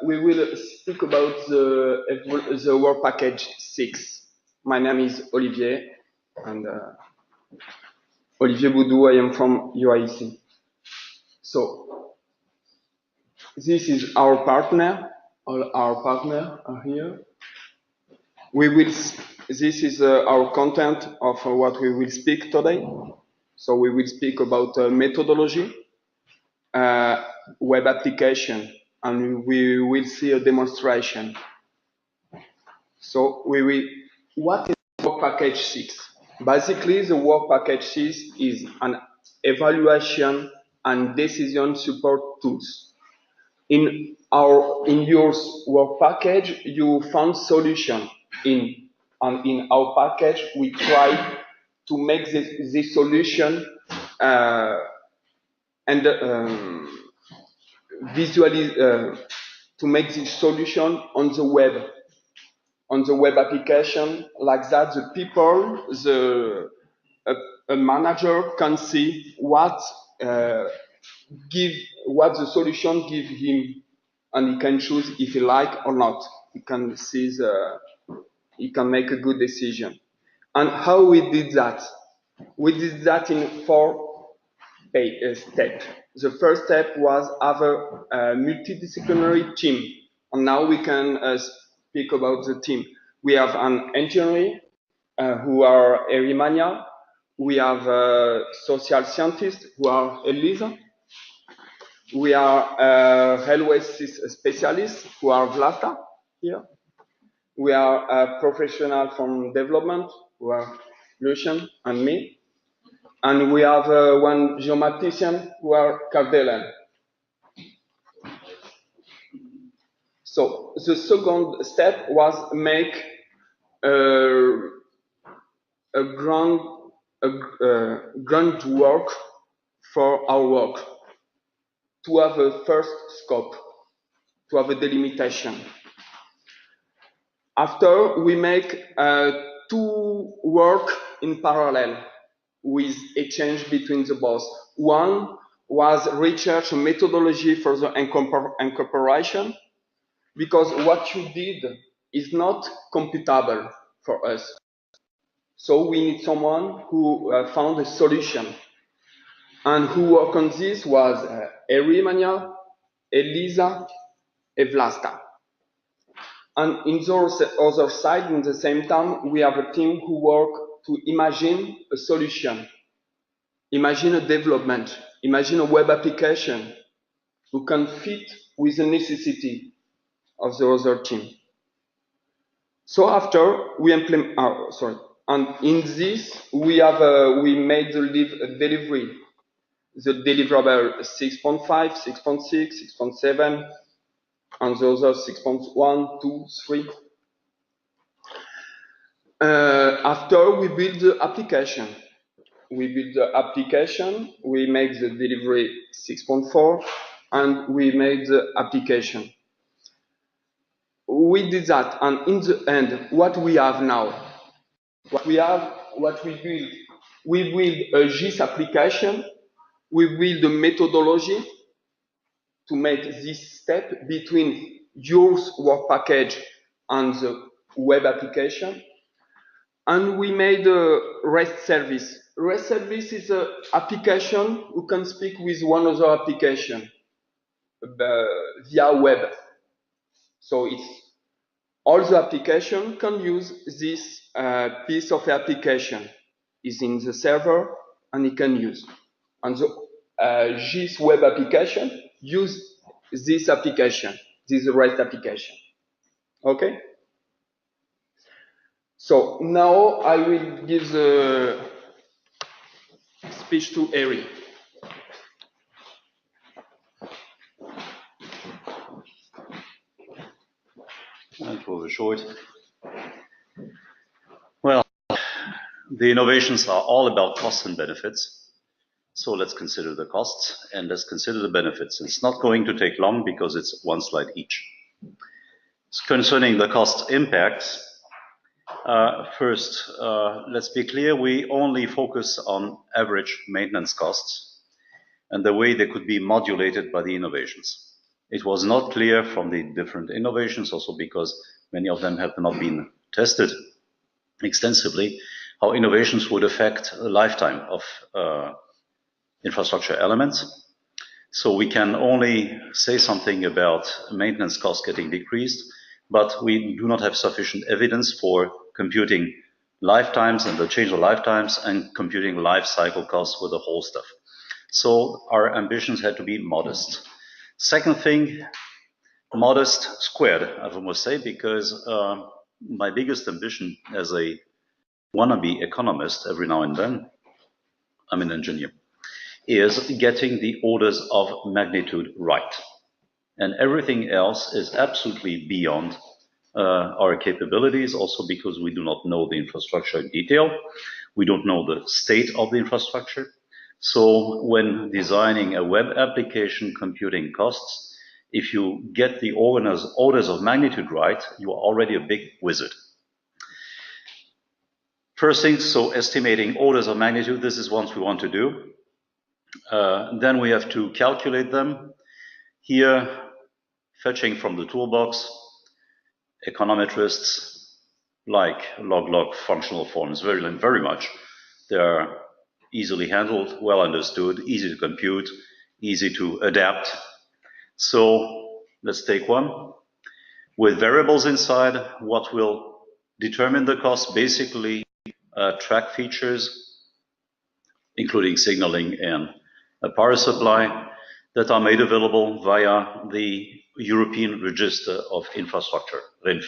we will speak about the Work Package 6. My name is Olivier, and Olivier Boudou, I am from UIC. So, this is our partner. All our partners are here. This is our content of what we will speak today. So we will speak about methodology, web application, and we will see a demonstration. So what is Work Package 6? Basically, the Work Package 6 is an evaluation and decision support tools. In your work package, you found solution and in our package, we try to make this solution visually to make this solution on the web application. Like that, the people, a manager can see what the solution give him, and he can choose if he like or not. He can see he can make a good decision. And how we did that? We did that in 4 steps. The first step was have a multidisciplinary team. And now we can speak about the team. We have an engineer who are Erimania. We have social scientists who are Elisa. We are railway specialists who are Vlasta here. We are a professional from development who are Lucian and me. And we have one geomatrician who are Cardellen. So the second step was make a groundwork for our work, to have a first scope, to have a delimitation. After, we make 2 work in parallel with exchange between the both. One was research methodology for the incorporation, because what you did is not computable for us. So we need someone who found a solution. And who worked on this was Erimania, Elisa, and Vlasta. And in the other side, in the same time, we have a team who work to imagine a solution, imagine a development, imagine a web application who can fit with the necessity of the other team. So after we implement, and in this we have we made the delivery, the deliverable 6.5, 6.6, 6.7, and the other 6.1, 2, 3. After we build the application. We build the application, we make the delivery 6.4, and we made the application. We did that, and in the end, what we have now? What we build? We build a GIS application, we build a methodology to make this step between your work package and the web application. And we made a REST service. REST service is an application who can speak with one other application via web. So it's all the application can use this piece of application. It's in the server and it can use. And the GIS web application use this application, this REST application. Okay? So now I will give the speech to Eri. And for the short. Well, the innovations are all about costs and benefits. So let's consider the costs and let's consider the benefits. It's not going to take long because it's 1 slide each. Concerning the cost impacts, first, let's be clear, we only focus on average maintenance costs and the way they could be modulated by the innovations. It was not clear from the different innovations, also because many of them have not been tested extensively, how innovations would affect the lifetime of infrastructure elements. So we can only say something about maintenance costs getting decreased, but we do not have sufficient evidence for computing lifetimes and the change of lifetimes and computing life cycle costs with the whole stuff. So our ambitions had to be modest. Second thing, modest squared, I must say, because my biggest ambition as a wannabe economist every now and then, I'm an engineer, is getting the orders of magnitude right. And everything else is absolutely beyond our capabilities, also because we do not know the infrastructure in detail. We don't know the state of the infrastructure. So when designing a web application computing costs, if you get the orders of magnitude right, you are already a big wizard. First thing, so estimating orders of magnitude, this is what we want to do. Then we have to calculate them. Here, fetching from the toolbox, econometrists like log functional forms very much. They are easily handled, well understood, easy to compute, easy to adapt. So let's take one. With variables inside, what will determine the cost? Basically, track features, including signaling and a power supply, that are made available via the European Register of Infrastructure, RINF.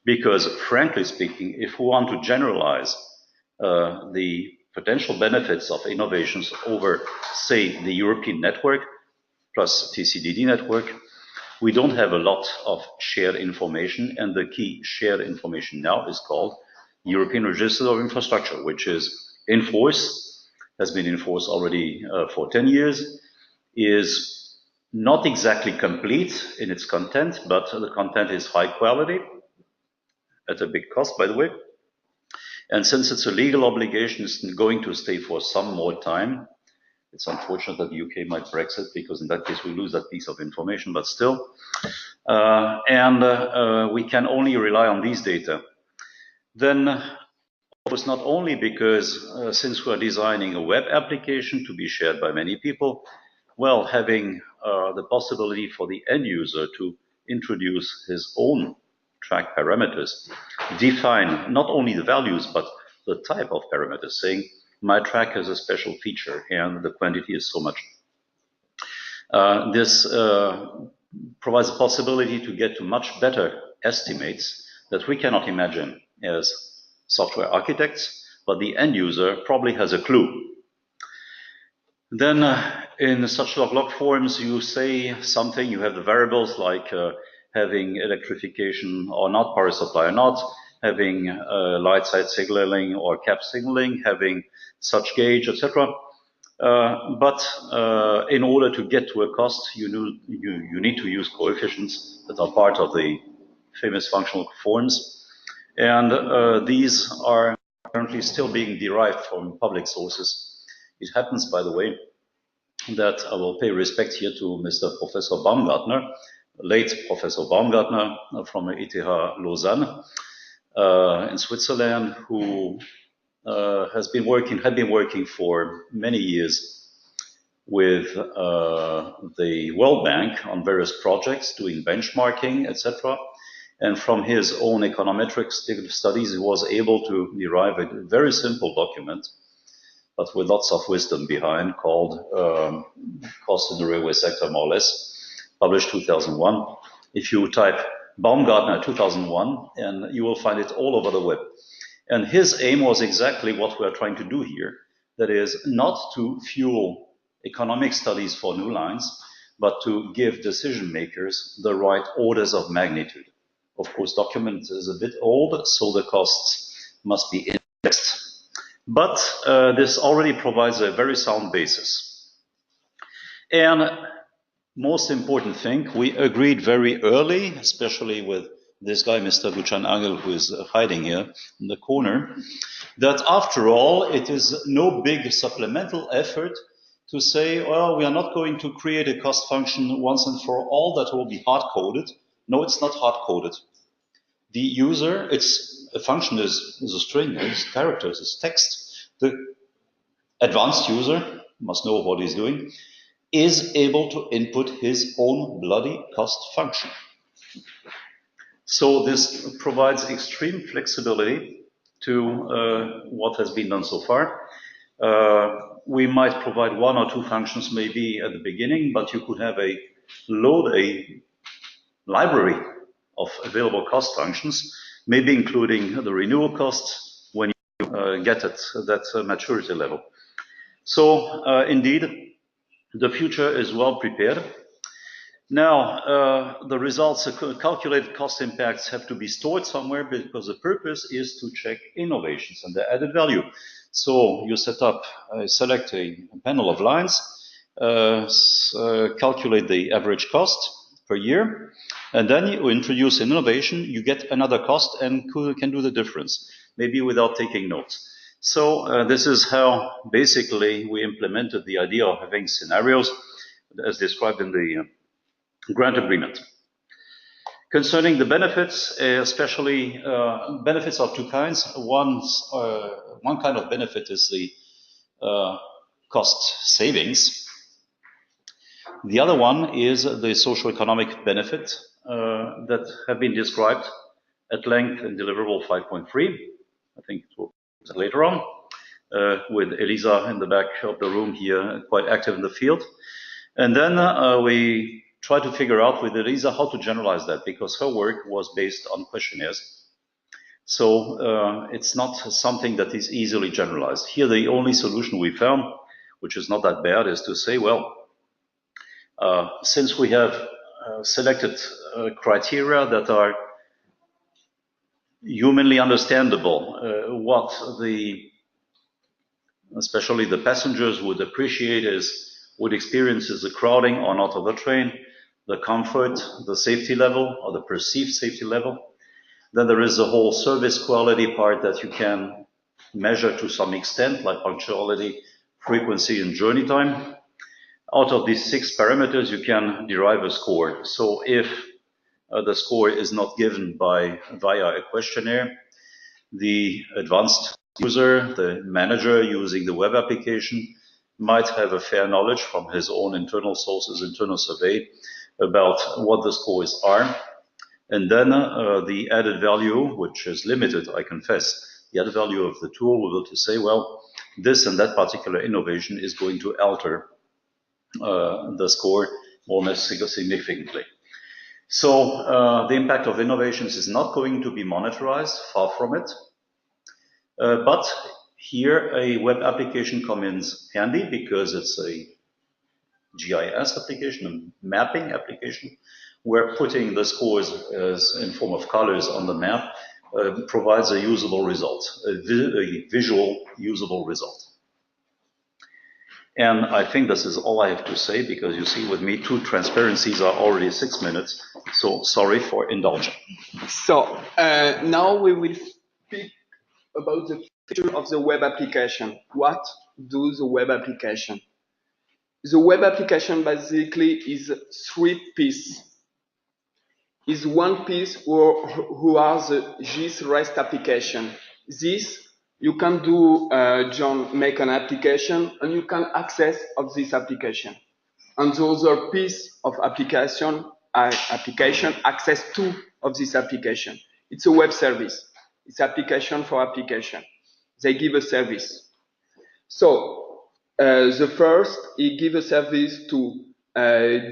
Because frankly speaking, if we want to generalize the potential benefits of innovations over, say, the European network plus TCDD network, we don't have a lot of shared information, and the key shared information now is called European Register of Infrastructure, which is in force, has been in force already for 10 years, is not exactly complete in its content, but the content is high quality, at a big cost, by the way. And since it's a legal obligation, it's going to stay for some more time. It's unfortunate that the UK might Brexit, because in that case we lose that piece of information, but still. We can only rely on these data. Then, of course, not only because since we're designing a web application to be shared by many people, well, having the possibility for the end user to introduce his own track parameters, define not only the values, but the type of parameters, saying my track has a special feature and the quantity is so much. This provides a possibility to get to much better estimates that we cannot imagine as software architects, but the end user probably has a clue. Then in such log forms, you say something, you have the variables like having electrification or not, power supply or not, having light side signaling or cap signaling, having such gauge, etc. But in order to get to a cost, you need to use coefficients that are part of the famous functional forms. And these are currently still being derived from public sources. It happens, by the way, that I will pay respect here to Mr. Professor Baumgartner, late Professor Baumgartner from ETH Lausanne in Switzerland, who had been working for many years with the World Bank on various projects, doing benchmarking, etc. And from his own econometrics studies, he was able to derive a very simple document, but with lots of wisdom behind, called Cost in the Railway Sector, more or less, published 2001. If you type Baumgartner 2001, and you will find it all over the web. And his aim was exactly what we are trying to do here. That is, not to fuel economic studies for new lines, but to give decision makers the right orders of magnitude. Of course, document is a bit old, so the costs must be indexed. But this already provides a very sound basis. And most important thing, we agreed very early, especially with this guy, Mr. Buchan Angel, who is hiding here in the corner, that after all, it is no big supplemental effort to say, well, we are not going to create a cost function once and for all that will be hard-coded. No, it's not hard-coded. The user, a function is a string, it's characters, it's text. The advanced user must know what he's doing, is able to input his own bloody cost function. So this provides extreme flexibility to what has been done so far. We might provide one or two functions maybe at the beginning, but you could have load a library of available cost functions, maybe including the renewal costs when you get at that maturity level. So indeed, the future is well prepared. Now, the results, calculated cost impacts have to be stored somewhere because the purpose is to check innovations and their added value. So you select a panel of lines, calculate the average cost per year, and then you introduce an innovation, you get another cost and can do the difference, maybe without taking notes. So this is how basically we implemented the idea of having scenarios as described in the grant agreement. Concerning the benefits, especially benefits of two kinds. One kind of benefit is the cost savings. The other one is the socio-economic benefit that have been described at length in deliverable 5.3. I think it will be later on, with Elisa in the back of the room here, quite active in the field. And then we try to figure out with Elisa how to generalize that, because her work was based on questionnaires. So it's not something that is easily generalized. Here, the only solution we found, which is not that bad, is to say, well, since we have selected criteria that are humanly understandable, what especially the passengers would appreciate would experience is the crowding or not of the train, the comfort, the safety level, or the perceived safety level. Then there is the whole service quality part that you can measure to some extent, like punctuality, frequency, and journey time. Out of these 6 parameters, you can derive a score. So if the score is not given via a questionnaire, the advanced user, the manager using the web application, might have a fair knowledge from his own internal sources, internal survey, about what the scores are. And then the added value, which is limited, I confess, the added value of the tool will be to say, well, this and that particular innovation is going to alter the score more significantly. So the impact of innovations is not going to be monitorized, far from it. But here a web application comes in handy because it's a GIS application, a mapping application, where putting the scores in form of colors on the map provides a usable result, a visual usable result. And I think this is all I have to say, because you see with me 2 transparencies are already 6 minutes, so sorry for indulging. So now we will speak about the future of the web application. What do the web application? The web application basically is 3 pieces. Is one piece who are the GIS REST application. This you can do, John, make an application and you can access of this application. And the other piece of application access to of this application. It's a web service. It's application for application. They give a service. So the first, it gives a service to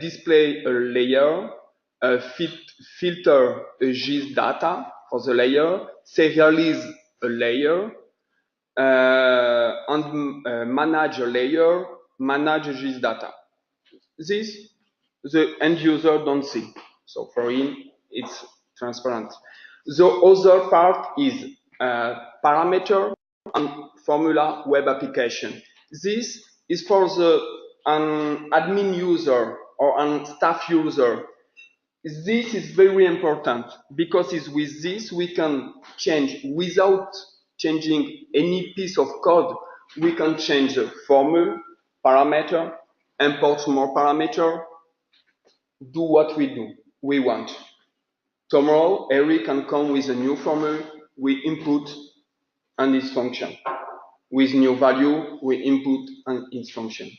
display a layer, filter a GIS data for the layer, serialize a layer, and manage a layer, manage a GIS data. This, the end user don't see. So for him, it's transparent. The other part is parameter and formula web application. This is for an admin user or an staff user. This is very important because it's with this we can change without changing any piece of code. We can change the formula, parameter, import more parameter, do what we want. Tomorrow, Eric can come with a new formula, we input and its function. With new value, we input and its function.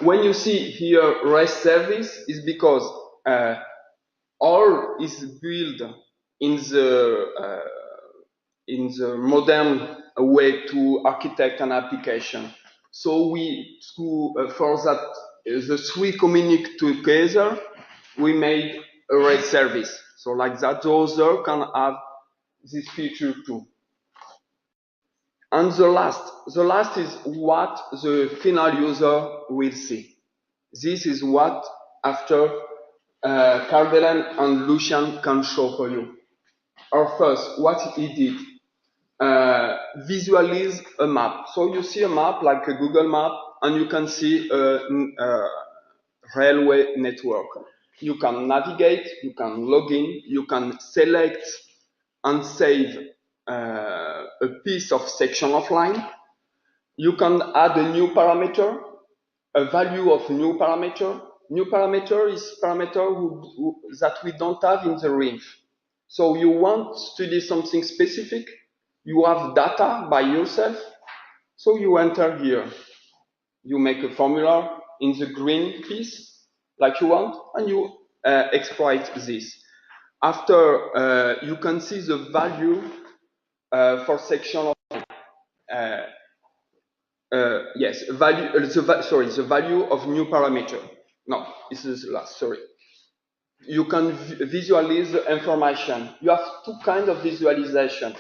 When you see here REST service, is because all is built in the modern way to architect an application. So for that, the three communicate together, we made a REST service. So like that, the other can have this feature too. And the last is what the final user will see. This is what after Cardelen and Lucian can show for you. Or first, what he did, visualize a map. So you see a map like a Google map, and you can see a railway network. You can navigate, you can log in, you can select and save a piece of section of line. You can add a new parameter, a value of new parameter. New parameter is parameter that we don't have in the RINF. So you want to study something specific, you have data by yourself, so you enter here. You make a formula in the green piece, like you want, and you exploit this. After, you can see the value for section of yes, the value of new parameter. No, this is the last, sorry. You can visualize the information. You have two kinds of visualization.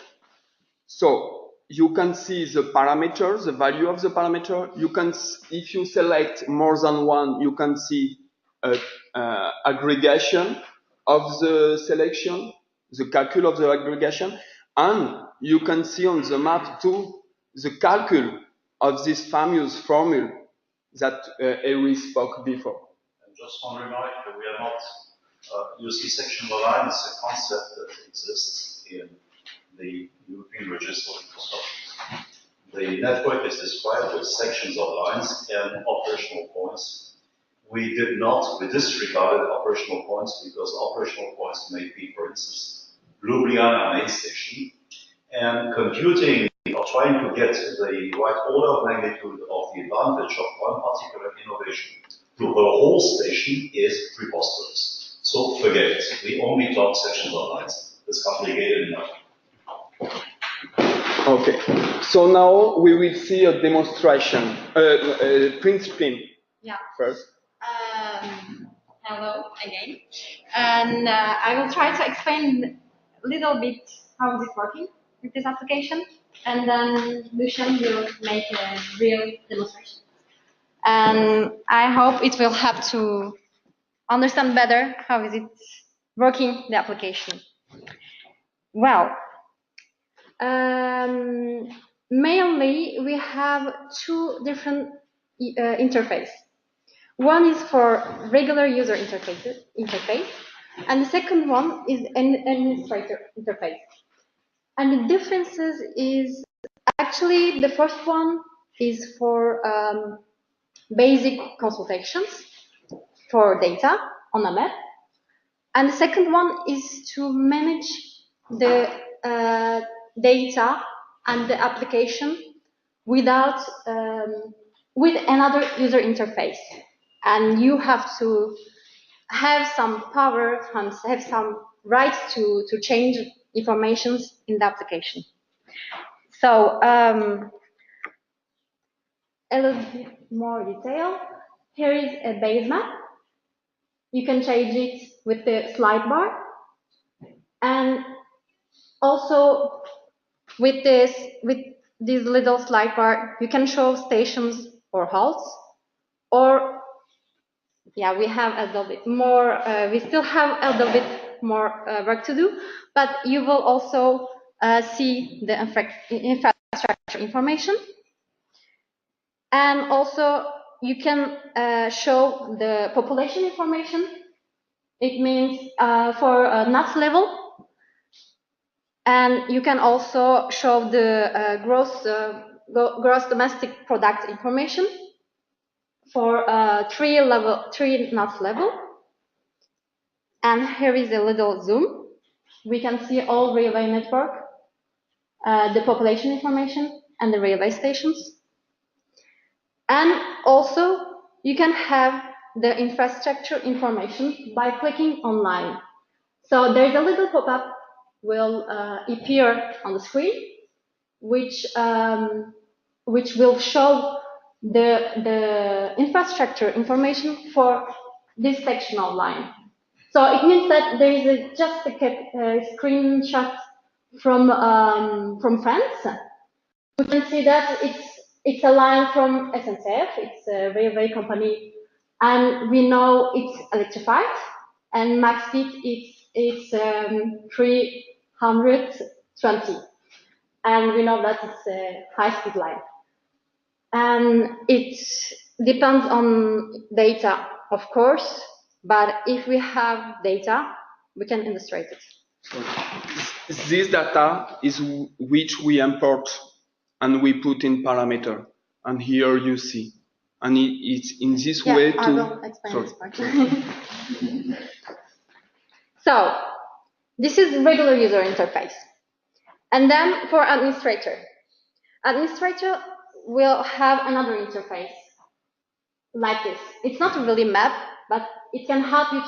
So you can see the parameter, the value of the parameter. You can, if you select more than one, you can see aggregation of the selection, the calcul of the aggregation, and you can see on the map too the calcul of this famous formula that Eric spoke before. And just one remark, we are not, you see sectional line is a concept that exists in the European Register of Infrastructure. The network is described with sections of lines and operational points. We disregarded operational points because operational points may be, for instance, Ljubljana main station, and computing or trying to get the right order of magnitude of the advantage of one particular innovation to the whole station is preposterous. So forget it. We only talk sections of lines. It's complicated enough. Okay, so now we will see a demonstration, print screen. Yeah. First. Hello again, and I will try to explain a little bit how is it working with this application, and then Lucian will make a real demonstration. And I hope it will help to understand better how is it working the application. Well. Mainly, we have two different interfaces. One is for regular user interface, and the second one is an administrator interface. And the differences is actually the first one is for basic consultations for data on a map, and the second one is to manage the data and the application without with another user interface, and you have to have some power and have some rights to change information in the application. So a little bit more detail. Here is a base map. You can change it with the slide bar, and also with this little slide bar, you can show stations or halts, or yeah, we have a little bit more. We still have a little bit more work to do, but you will also see the infrastructure information, and also you can show the population information. It means for NUTS level. And you can also show the gross domestic product information. for 3 knots level. And here is a little zoom. We can see all railway network, the population information, and the railway stations. And also, you can have the infrastructure information by clicking online. So there's a little pop-up will appear on the screen, which will show the infrastructure information for this section of line. So it means that there is just a screenshot from France. We can see that it's a line from SNCF, it's a railway company, and we know it's electrified, and max speed it's 320, and we know that it's a high-speed line. And it depends on data, of course, but if we have data, we can illustrate it. So this data is which we import and we put in parameter. And here you see. And it's in this way to... I will explain this part. So, this is regular user interface. And then for administrator. Administrator will have another interface like this. It's not really a map, but it can help you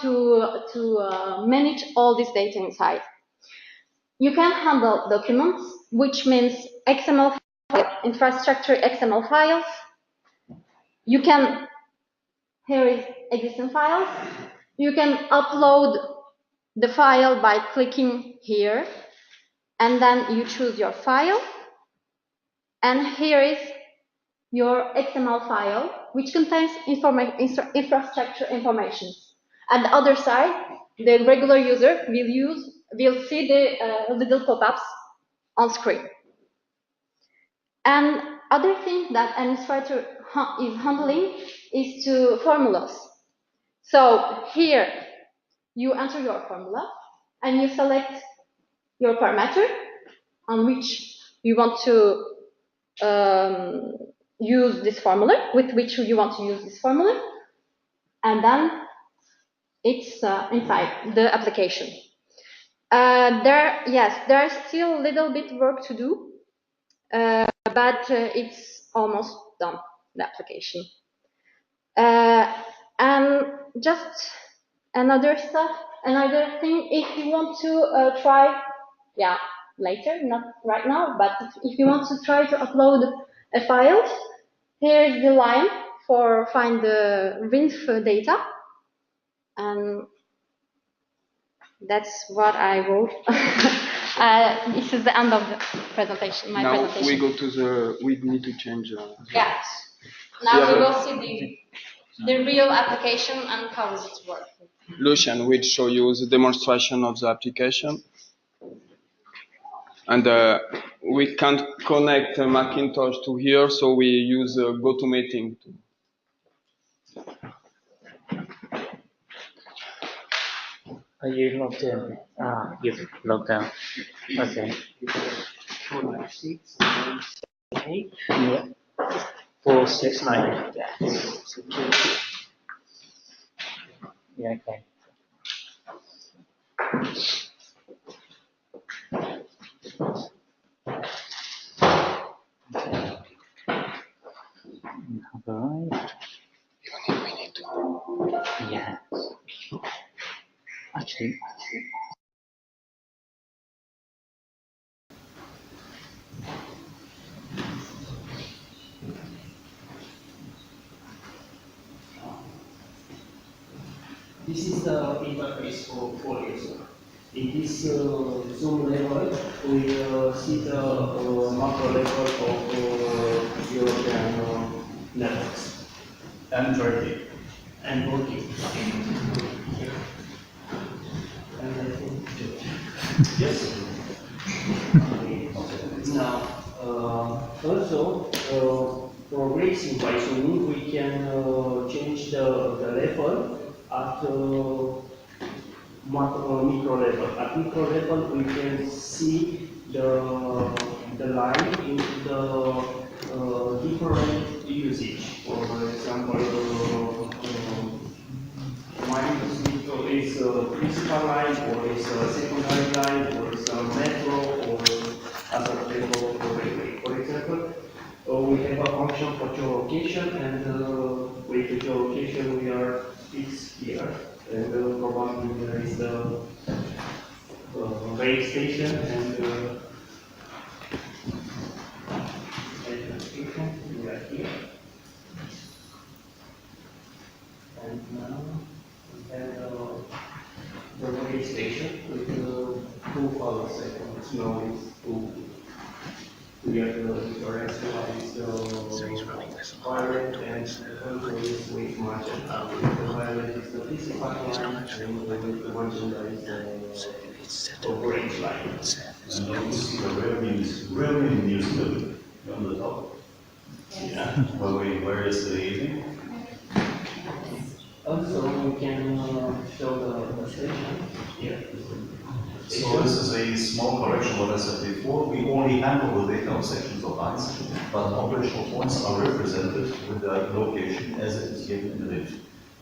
to manage all this data inside. You can handle documents, which means XML files, infrastructure XML files. You can, here is existing files. You can upload the file by clicking here, and then you choose your file. And here is your XML file, which contains infrastructure information. At the other side, the regular user will see the little pop-ups on screen. And other thing that administrator is handling is to formulas. So here, you enter your formula, and you select your parameter on which you want to use this formula, with which you want to use this formula, and then it's inside the application. There's still a little bit work to do, but it's almost done, the application. And just another thing, if you want to try, later, not right now, but if you want to try to upload a file, here is the line for find the WINF data, and that's what I wrote. This is the end of the presentation. Now we go to the. We need to change. Yeah. Now we will see the real application and how does it work. Lucian will show you the demonstration of the application. And we can't connect Macintosh to here, so we use GoToMeeting. Are you logged in? You've logged out. Okay. 49698. Yeah. 469. Yeah, okay. Have arrived. Yes. Actually. This is the interface for user. In this zoom level, we see the macro level of European networks. And Turkey. And working. And I think, yes. Now, also, for racing by zooming, we can change the level at micro level. At micro level, we can see the line in the different usage. For example, mine is a principal line, or is a secondary line, or is a metro, or other level of railway. For example, we have a function for geolocation, and with the geolocation we are fixed here, and probably there is the rail station and we are here. And now we have the rail station with 2 power seconds. Now it's 2. We have the difference is the violet and the is with magenta. The violet is the physical line, and with the magenta is the orange line. And you see the railway museum on the top. Yeah. Where is the evening? Also, we can show the station here. So this is a small correction what I said before. We only handle the data of sections of lines, but operational points are represented with the location as it is given in the div.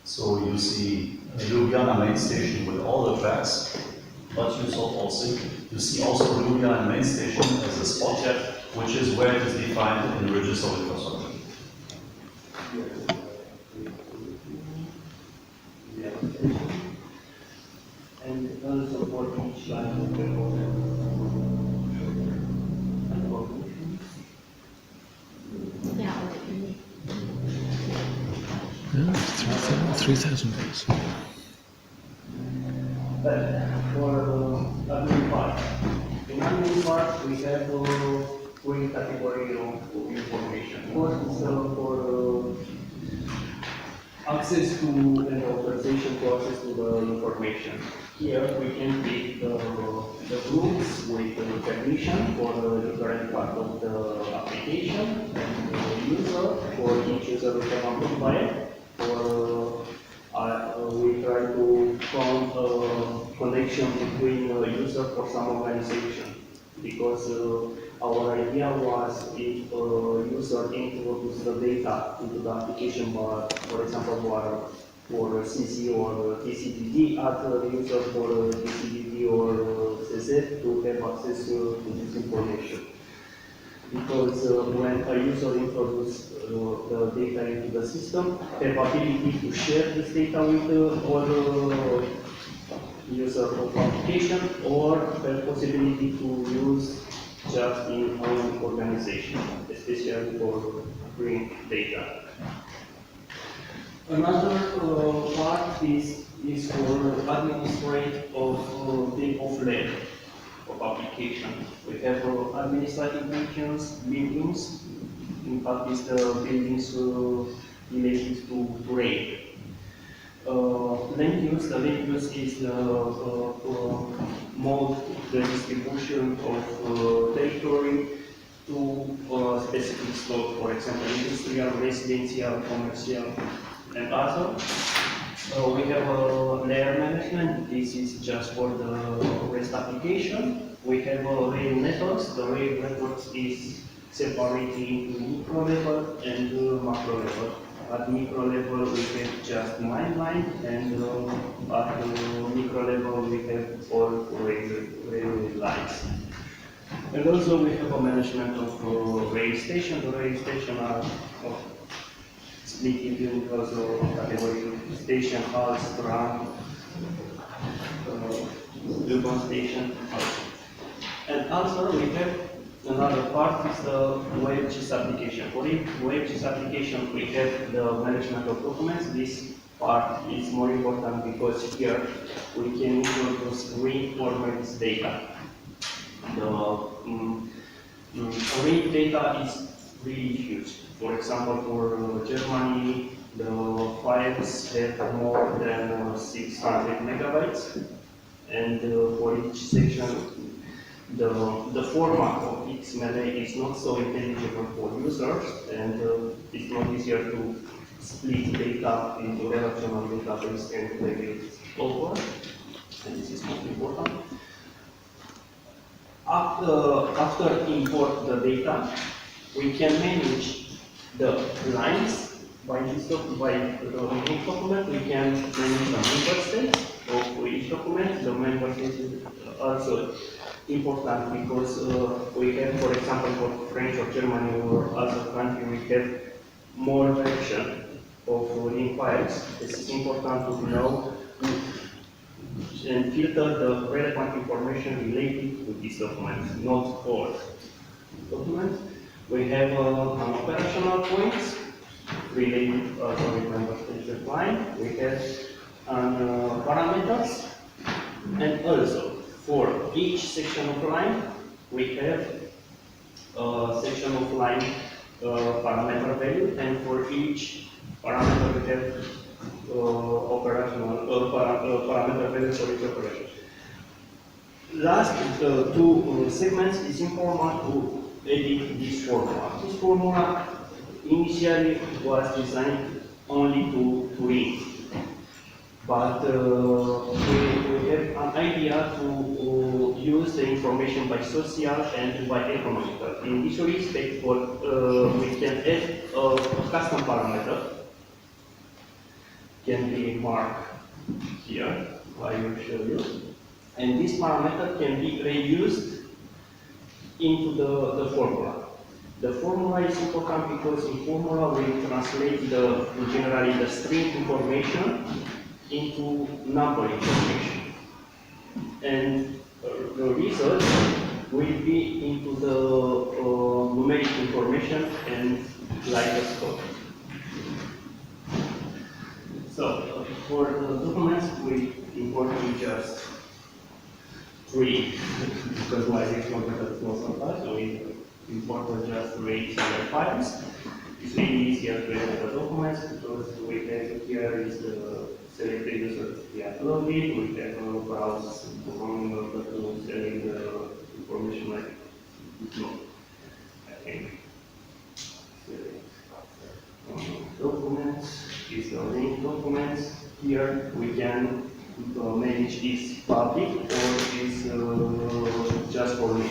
So you see Ljubljana main station with all the tracks, but you saw also, you see also Ljubljana main station as a spot, which is where it is defined in the register of infrastructure. And also for each line of the Yeah. 3,000 bits. For admin part, in admin part we have 3 categories of information. First is for access to and authorization to access to the information. Here we can pick the groups with the permission for the different part of the application, and the user, for each user we have amplifier, or we try to form a connection between the user for some organization. Because our idea was if a user introduces the data into the application bar, for example, bar for CC or TCDD, ask the user for TCDD or CZ to have access to this information. Because when a user introduces the data into the system, have ability to share this data with all user of application, or have possibility to use just in own organization, especially for bring data. Another part is for administrate of layer of application. We have administrative buildings. In fact, is the buildings related to rail. Land use, the land use is the mode, the distribution of territory to specific slot, for example, industrial, residential, commercial, and other. We have a layer management. This is just for the REST application. We have rail networks. The rail networks is separated into micro level and macro level. At micro level, we have just 9 lines, and at the micro level, we have all railway lines. And also, we have a management of rail station. The rail station are split into also category station, halls, tram, urban station. And also, we have another part is the WP6 application. For WP6 application, we have the management of documents. This part is more important because here we can introduce reformat data. The read data is really huge. For example, for Germany, the files have more than 600 megabytes, and for each section, the format of XML is not so intelligible for users, and it's not easier to split data into relational database and play it over, and this is most important. After import the data, we can manage the lines by the unique document. We can manage the member states of each document. The member states is also important because we have, for example, for French or Germany or other country, we have more version of link files. This is important to know and filter the relevant information related to this document, not all documents. We have an operational points related also with member state line. We have parameters, and also for each section of line, we have a section of line parameter value, and for each parameter we have parameter value for each operation. Last two segments is important to edit this formula. This formula initially was designed only to read, but we have an idea to use the information by social and by economical. In this respect, we can add a custom parameter, can be marked here, I will show you. And this parameter can be reused into the formula. The formula is important because in formula we translate generally the string information into number information. And the result will be into the numeric information and like a scope. So for the documents we import just 3 because my export method is not sometimes, so we import just 3 standard files. It's really easier to edit the documents because we have here is the select user to be uploaded, we have a browse on to select the information like no, I think. Documents is the link documents. Here we can manage is public or is just for me.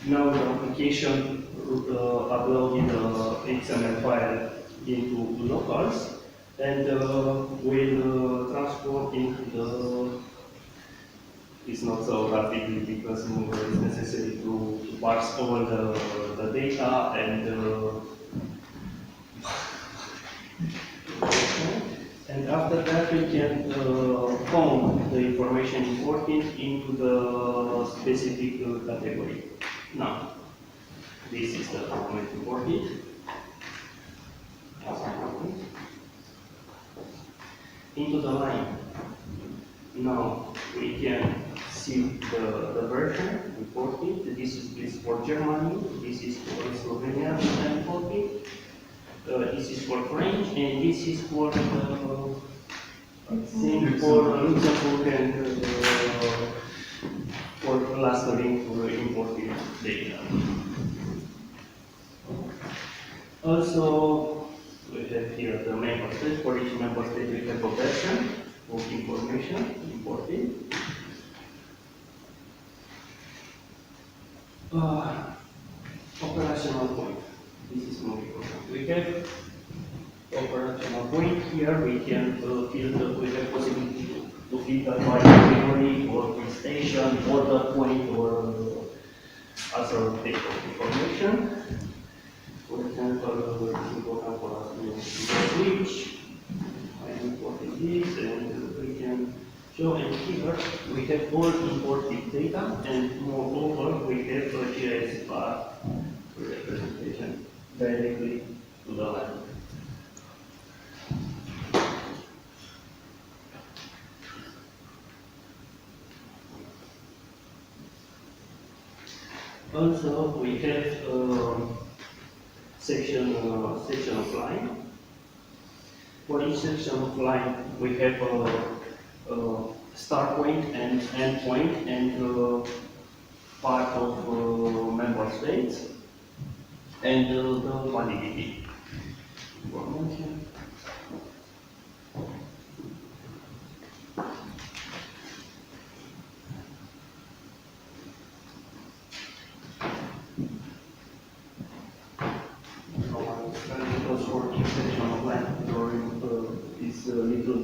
Now the application uploaded the XML file into locals and will transport into the. It's not so rapidly because it's necessary to parse all the data and after that we can count the information imported into the specific category. Now, this is the document imported. Into the line. Now we can see the version imported. This is for Germany, this is for Slovenia imported. This is for French, and this is for Luxembourg and for clustering for imported data. Also, we have here the member state. For each member state, we have a version of information imported. Operational point. This is more important. We have operational point here. We can filter. We have possibility to filter by category or station, order point, or other type of information. For example, it's important for us to switch. I imported this, and we can show. And here we have all imported data, and moreover, we have a GIS bar representation directly to the line. Also, we have section of line. For each section of line, we have a start point and end point and part of member states and the validity information.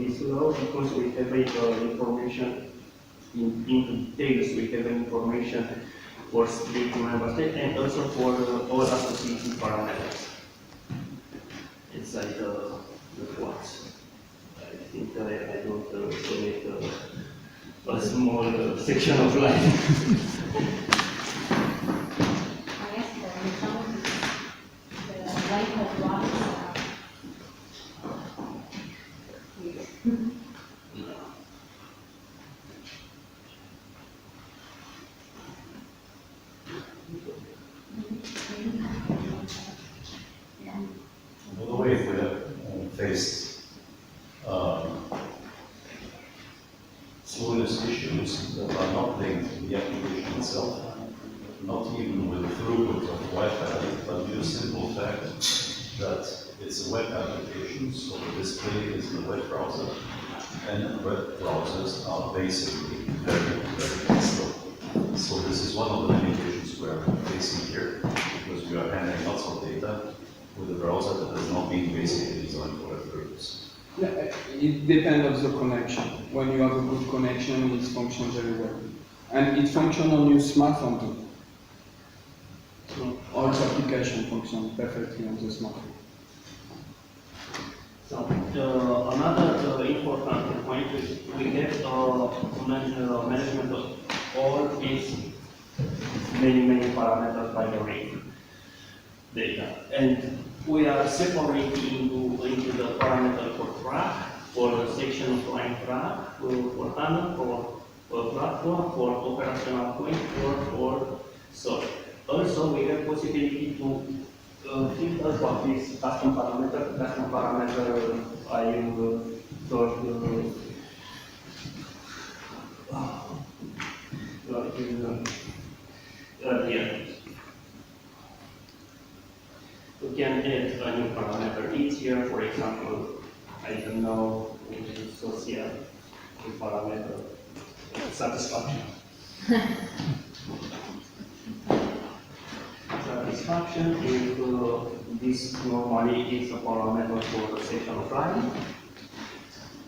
this law because we have information into tables. We have information for split member state and also for all associated parameters inside the plots. I think I don't select a small section of line. By the way, if we have faced slowness issues that are not linked to the application itself, not even with the throughput of Wi-Fi, but due to the simple fact that it's a web application, so the display is in the web browser, and web browsers are basically very, very slow. So this is one of the limitations we're facing here, because we are handling lots of data with a browser that has not been basically designed for that purpose. Yeah, it depends on the connection. When you have a good connection, it functions very well. And it functions on your smartphone too. So all the application functions perfectly on the smartphone. So another important point is we have management of all these many parameters by the rate data, and we are separating into the parameter for track, for the section of line track, for tunnel, for platform, for operational point, for sort. Also, we have possibility to filter what is custom parameter. Custom parameter I told earlier. We can add a new parameter each year, for example, I don't know, social parameter, satisfaction. Satisfaction is this normally is a parameter for the section of line.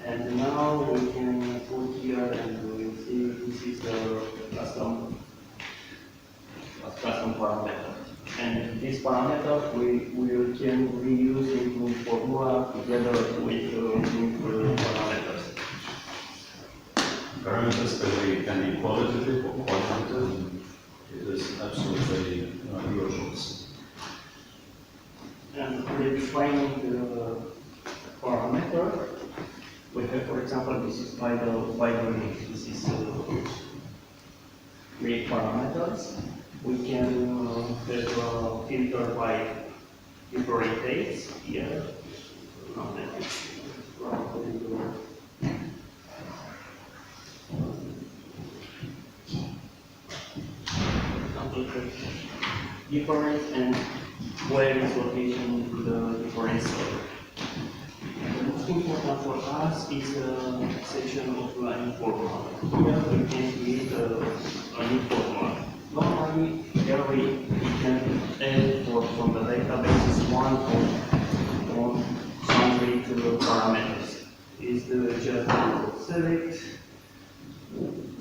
And now we can put here and we will see this is the custom parameter. And this parameter we can reuse into formula together with parameters. Parameters can be qualitative or quantitative. It is absolutely your choice. And redefining the parameter, we have, for example, this is by the link. This is read parameters. We can have filter by different dates here. Difference and where is location to the difference. The most important for us is a section of line formula. Here we can create a new formula. Normally, here we can add from the database one summary to the parameters. Is the just select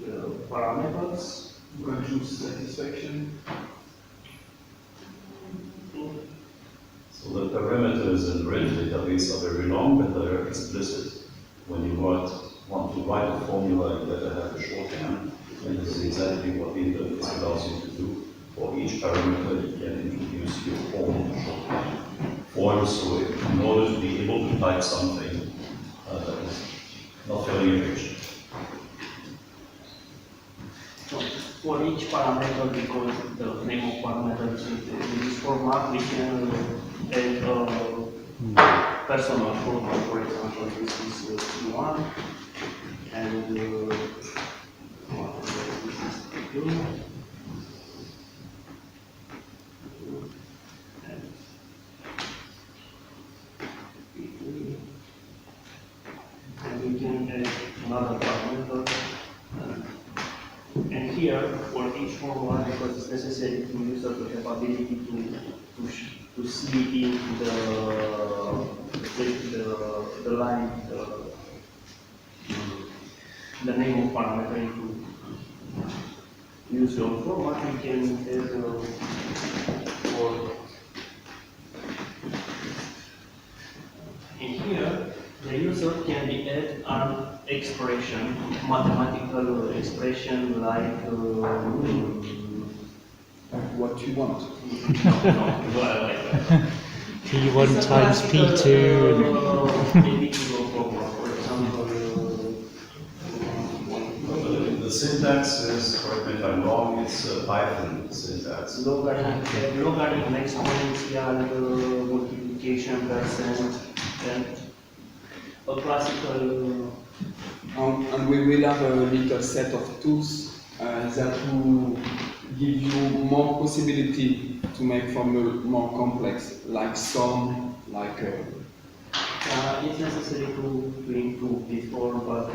the parameters. You can choose satisfaction. So the parameters in the red database are very long, but they're explicit. When you want to write a formula, you better have a shorthand. And this is exactly what the interface allows you to do. For each parameter, you can introduce your own shorthand form. So in order to be able to type something that is not filling a page. So for each parameter, because the name of parameter is in this format, we can add personal format. For example, this is one, and this is two. And we can add another parameter. And here, for each formula, because it's necessary to user to have ability to see in the line the name of parameter into usual format. We can add for in here the user can add an expression, mathematical expression like What you want. P1 times P2. The syntax is, correct me if I'm wrong, it's Python syntax. Logarithm, exponential, multiplication, percent, and a classical. And we will have a little set of tools that will give you more possibility to make formula more complex, like sum, like. It's necessary to improve before, but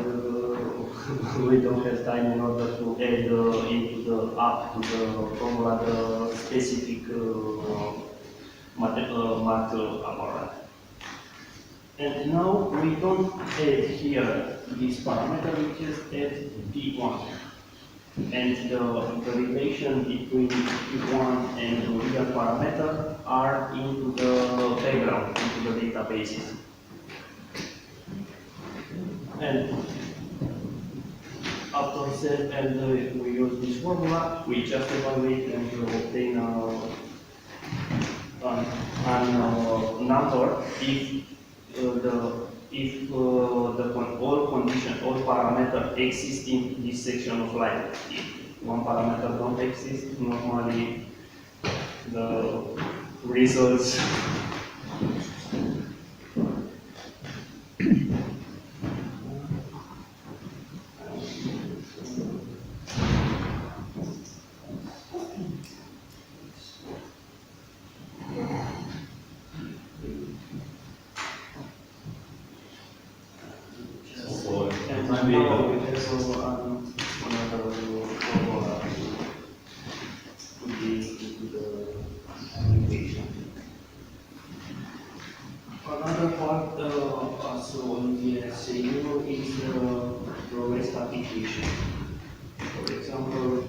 we don't have time in order to add into the app to the formula the specific math apparatus. And now we don't add here this parameter, we just add P1. And the relation between P1 and the real parameter are into the background, into the databases. And after set, and we use this formula, we just evaluate and obtain a number if all condition, all parameter exist in this section of line. If one parameter don't exist, normally the results Another part also in the SAU is the REST application. For example,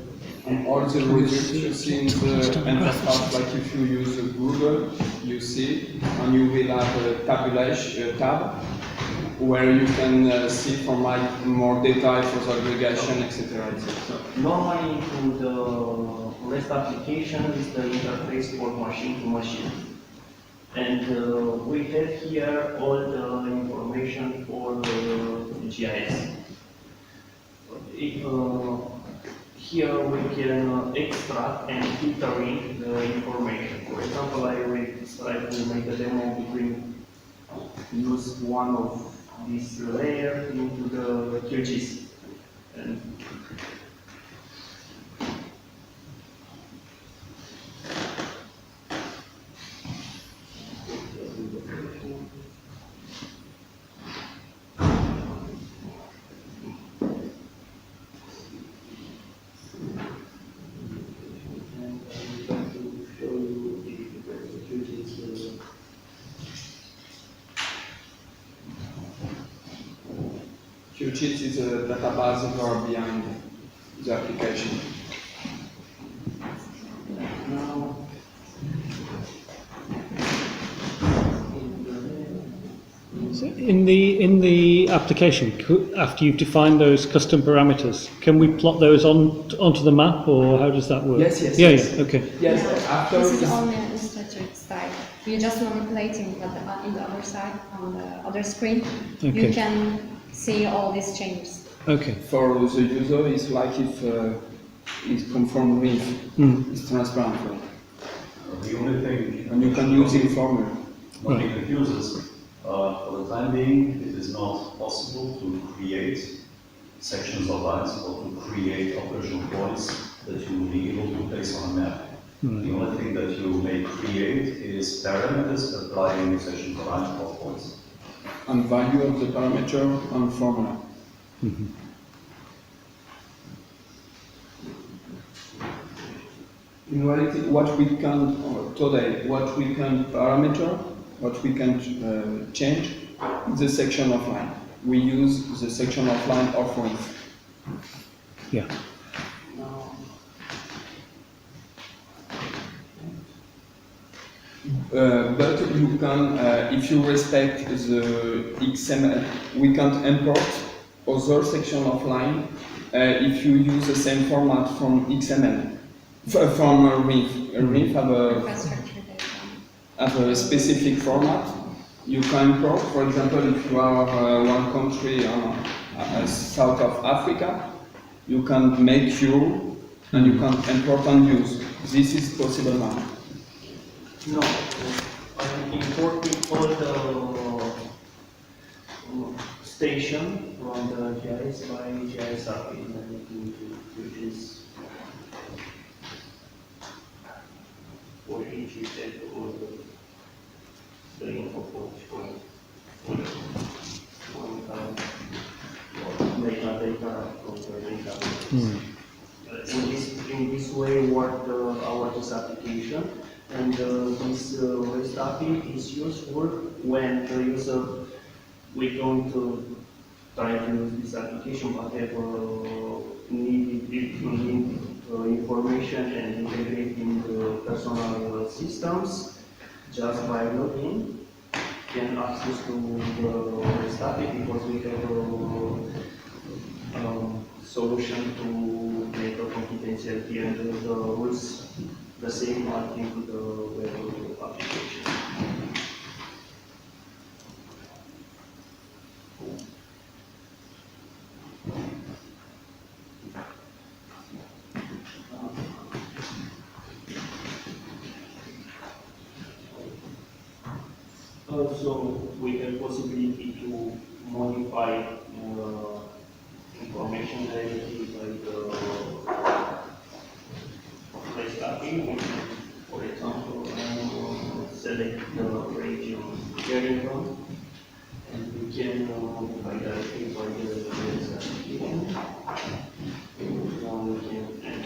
And all the results you see in the interface, like if you use Google, you see, and you will have a tabulation tab where you can see for more data for the aggregation, etc. normally to the REST application is the interface for machine to machine. And we have here all the information for the GIS. Here we can extract and filtering the information. For example, I will try to make a demo between use one of these layers into the QGIS. And QGIS is a database that behind the application. now, In the application, after you've defined those custom parameters, can we plot those onto the map, or how does that work? Yes, yes. Yeah, yes. yeah, okay. Yes, Yeah, after this is this, only on the structured side. You're just manipulating in the other side, on the other screen. Okay. You can see all these changes. Okay. for the user, it's like if it's conform with, it's transparent. The only thing. And you can use Informer. Not be confused. For the time being, it is not possible to create sections of lines or to create operational points that you will be able to place on a map. The only thing that you may create is parameters applying sections of lines or points. And value of the parameter and formula. In reality, what we can parameter, what we can change is the section of line. We use the section of line of width. Yeah. But you can, if you respect the XML, we can't import other section of line if you use the same format from XML, from RINF. RINF have a specific format. You can import, for example, if you are one country south of Africa, you can make euro and you can import and use. This is possible now. No, I'm importing all the station from the GIS by GIS API, which is for each state or the info point for data from the data. In this way work our this application, and this REST API is useful when the user, we don't try to use this application but have need information and integrate in the personal systems just by login can access to the REST API because we have a solution to make a confidentiality and the rules the same into the web application. Also, we have possibility to modify information directly by the REST API. For example, select the region hearing from, and we can modify directly by the REST application. Now we can add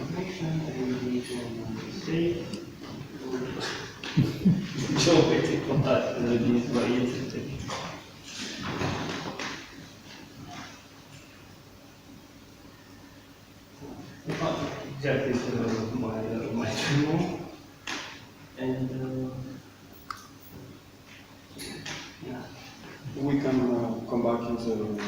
information and we can save. So waiting for that this by yesterday. That is my demo, and yeah. We can come back in the.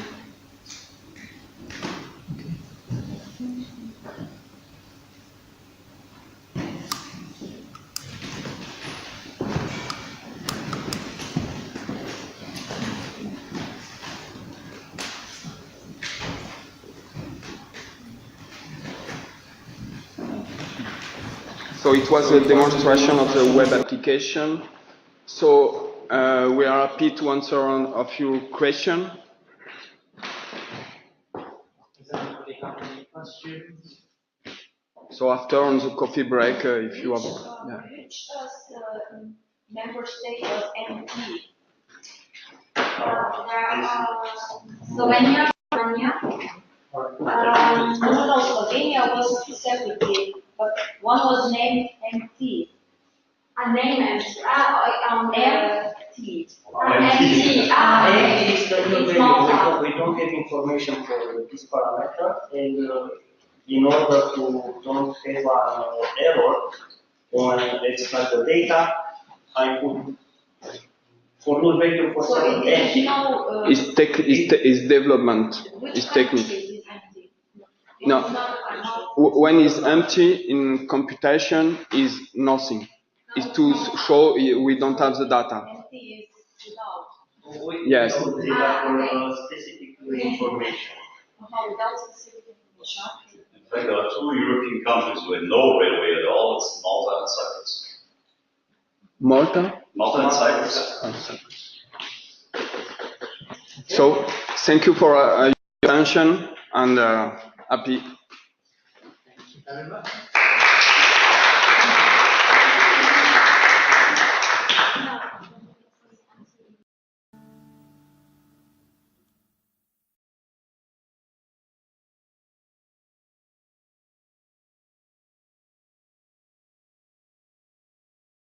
So it was a demonstration of the web application. So we are happy to answer a few questions. Does anybody have any questions? So after on the coffee break, if you have, yeah. Which member state was empty? There are Slovenia, Romania. No, Slovenia was separately, but one was named MT. A name empty. Empty. Empty is the new value. We don't have information for this parameter, and in order to don't have an error when extract the data, I put for null value for so empty. It's development. It's technique. No, when it's empty in computation is nothing. It's to show we don't have the data. Empty is without. Yes. Data for specific information. Without specific information. In fact, there are two European countries with no railway at all. It's Malta and Cyprus. Malta? Malta and Cyprus. So, thank you for your attention and happy. Thank you very much.